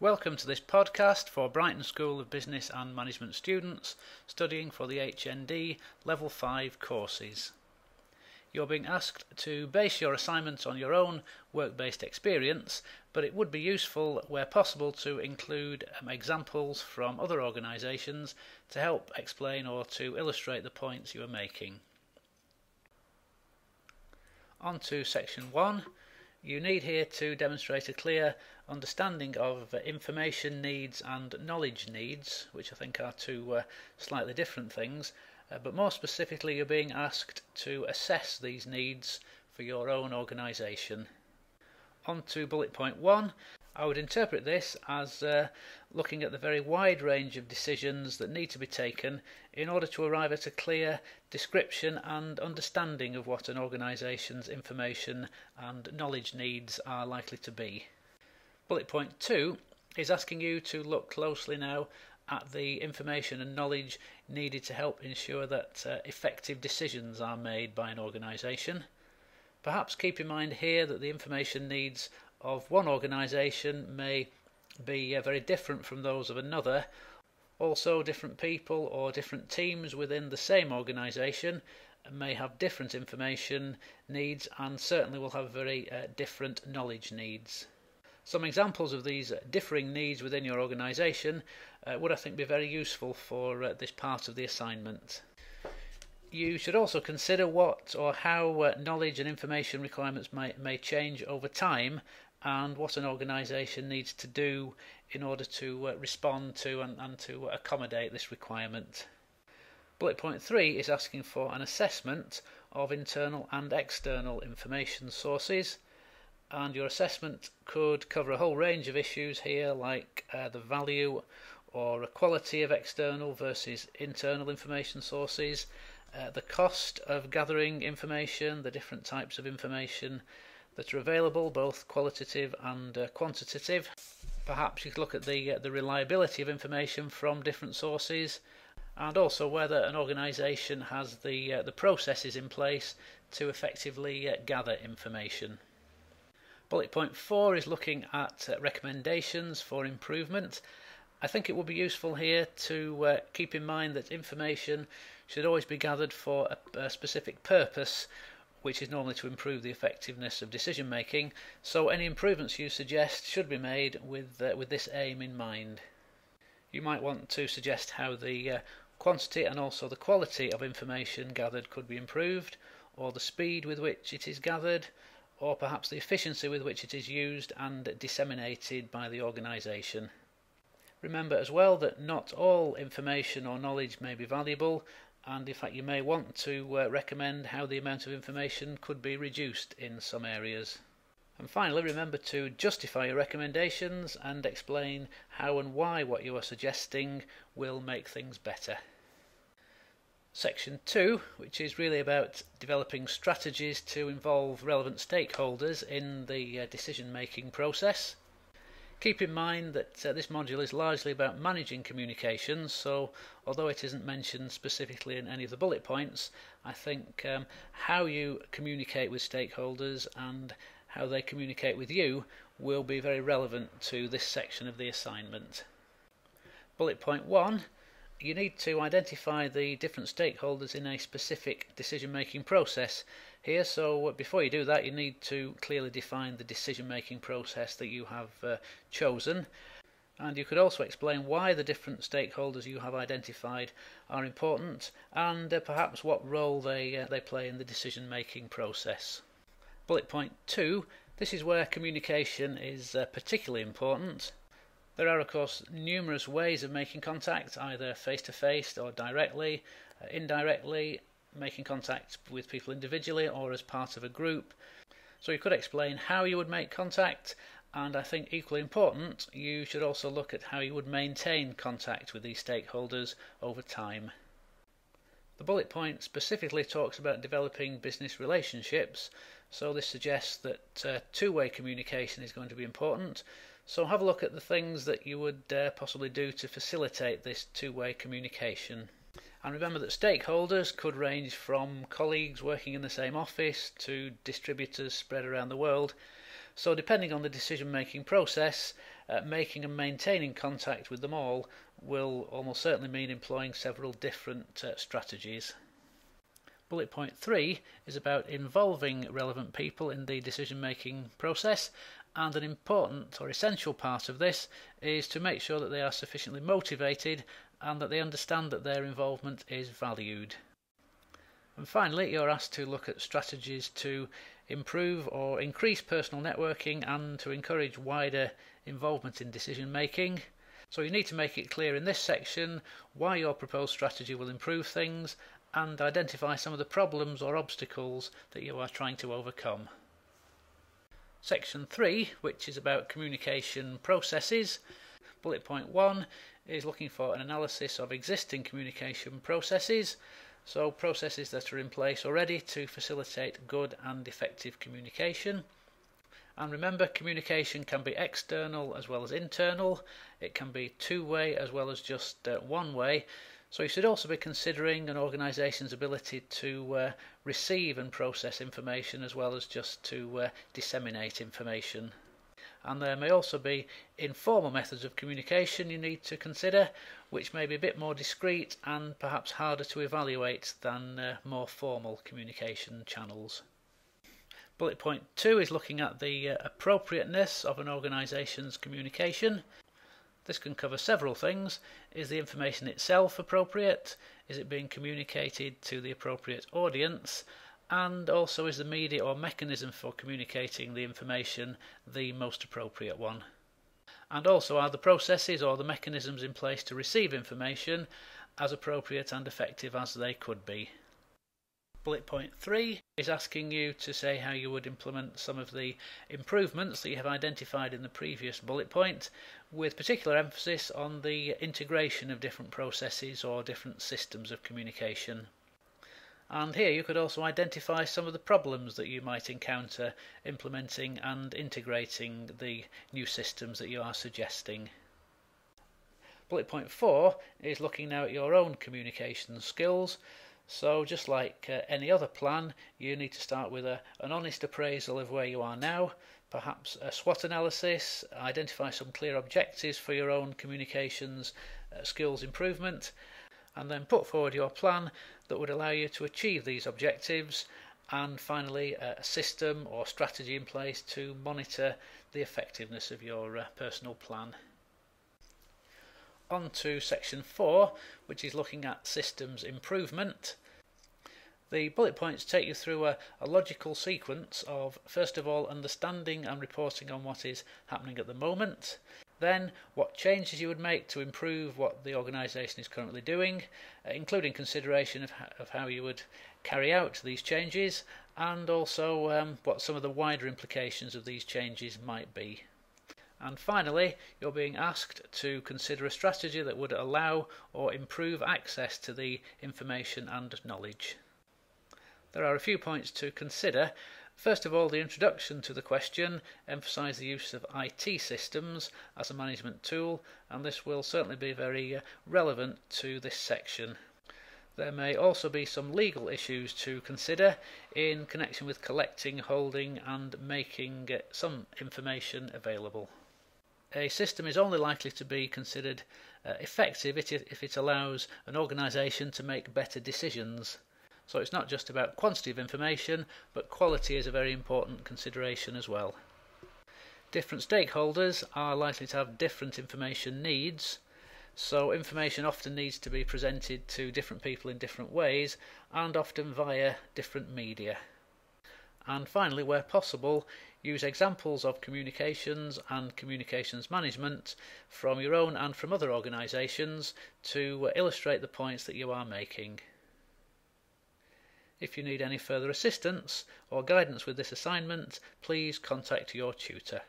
Welcome to this podcast for Brighton School of Business and Management students studying for the HND Level 5 courses. You're being asked to base your assignments on your own work-based experience, but it would be useful where possible to include examples from other organisations to help explain or to illustrate the points you are making. On to section 1. You need here to demonstrate a clear understanding of information needs and knowledge needs, which I think are two slightly different things, but more specifically you're being asked to assess these needs for your own organisation. On to bullet point 1. I would interpret this as looking at the very wide range of decisions that need to be taken in order to arrive at a clear description and understanding of what an organisation's information and knowledge needs are likely to be. Bullet point 2 is asking you to look closely now at the information and knowledge needed to help ensure that effective decisions are made by an organisation. Perhaps keep in mind here that the information needs of one organisation may be very different from those of another. Also, different people or different teams within the same organisation may have different information needs and certainly will have very different knowledge needs. Some examples of these differing needs within your organisation would, I think, be very useful for this part of the assignment. You should also consider what or how knowledge and information requirements may change over time and what an organisation needs to do in order to respond to and to accommodate this requirement. Bullet point 3 is asking for an assessment of internal and external information sources, and your assessment could cover a whole range of issues here, like the value or quality of external versus internal information sources, the cost of gathering information, the different types of information that are available, both qualitative and quantitative. Perhaps you could look at the reliability of information from different sources, and also whether an organisation has the processes in place to effectively gather information. Bullet point 4 is looking at recommendations for improvement. I think it would be useful here to keep in mind that information should always be gathered for a specific purpose, which is normally to improve the effectiveness of decision making, so any improvements you suggest should be made with this aim in mind. You might want to suggest how the quantity and also the quality of information gathered could be improved, or the speed with which it is gathered, or perhaps the efficiency with which it is used and disseminated by the organisation. Remember as well that not all information or knowledge may be valuable, and in fact you may want to recommend how the amount of information could be reduced in some areas. And finally, remember to justify your recommendations and explain how and why what you are suggesting will make things better. Section 2, which is really about developing strategies to involve relevant stakeholders in the decision-making process. Keep in mind that this module is largely about managing communications, so although it isn't mentioned specifically in any of the bullet points, I think how you communicate with stakeholders and how they communicate with you will be very relevant to this section of the assignment. Bullet point 1. You need to identify the different stakeholders in a specific decision-making process here, so before you do that you need to clearly define the decision-making process that you have chosen, and you could also explain why the different stakeholders you have identified are important and perhaps what role they play in the decision-making process. Bullet point 2. This is where communication is particularly important. There are, of course, numerous ways of making contact, either face-to-face or directly, indirectly, making contact with people individually or as part of a group. So you could explain how you would make contact, and I think equally important, you should also look at how you would maintain contact with these stakeholders over time. The bullet point specifically talks about developing business relationships, so this suggests that two-way communication is going to be important. So have a look at the things that you would possibly do to facilitate this two-way communication. And remember that stakeholders could range from colleagues working in the same office to distributors spread around the world. So depending on the decision-making process, making and maintaining contact with them all will almost certainly mean employing several different strategies. Bullet point 3 is about involving relevant people in the decision-making process, and an important or essential part of this is to make sure that they are sufficiently motivated and that they understand that their involvement is valued. And finally, you're asked to look at strategies to improve or increase personal networking and to encourage wider involvement in decision making. So you need to make it clear in this section why your proposed strategy will improve things and identify some of the problems or obstacles that you are trying to overcome. Section 3, which is about communication processes. Bullet point 1 is looking for an analysis of existing communication processes, so processes that are in place already to facilitate good and effective communication. And remember, communication can be external as well as internal. It can be two-way as well as just one-way. So you should also be considering an organisation's ability to receive and process information as well as just to disseminate information. And there may also be informal methods of communication you need to consider, which may be a bit more discreet and perhaps harder to evaluate than more formal communication channels. Bullet point 2 is looking at the appropriateness of an organisation's communication. This can cover several things. Is the information itself appropriate? Is it being communicated to the appropriate audience? And also, is the media or mechanism for communicating the information the most appropriate one? And also, are the processes or the mechanisms in place to receive information as appropriate and effective as they could be? Bullet point 3 is asking you to say how you would implement some of the improvements that you have identified in the previous bullet point, with particular emphasis on the integration of different processes or different systems of communication. And here you could also identify some of the problems that you might encounter implementing and integrating the new systems that you are suggesting. Bullet point 4 is looking now at your own communication skills. So just like any other plan, you need to start with an honest appraisal of where you are now, perhaps a SWOT analysis, identify some clear objectives for your own communications skills improvement, and then put forward your plan that would allow you to achieve these objectives, and finally a system or strategy in place to monitor the effectiveness of your personal plan. On to section 4, which is looking at systems improvement. The bullet points take you through a logical sequence of, first of all, understanding and reporting on what is happening at the moment, then what changes you would make to improve what the organisation is currently doing, including consideration of how you would carry out these changes, and also what some of the wider implications of these changes might be. And finally, you're being asked to consider a strategy that would allow or improve access to the information and knowledge. There are a few points to consider. First of all, the introduction to the question emphasise the use of IT systems as a management tool, and this will certainly be very relevant to this section. There may also be some legal issues to consider in connection with collecting, holding and making some information available. A system is only likely to be considered effective if it allows an organisation to make better decisions. So it's not just about quantity of information, but quality is a very important consideration as well. Different stakeholders are likely to have different information needs, so information often needs to be presented to different people in different ways and often via different media. And finally, where possible, use examples of communications and communications management from your own and from other organisations to illustrate the points that you are making. If you need any further assistance or guidance with this assignment, please contact your tutor.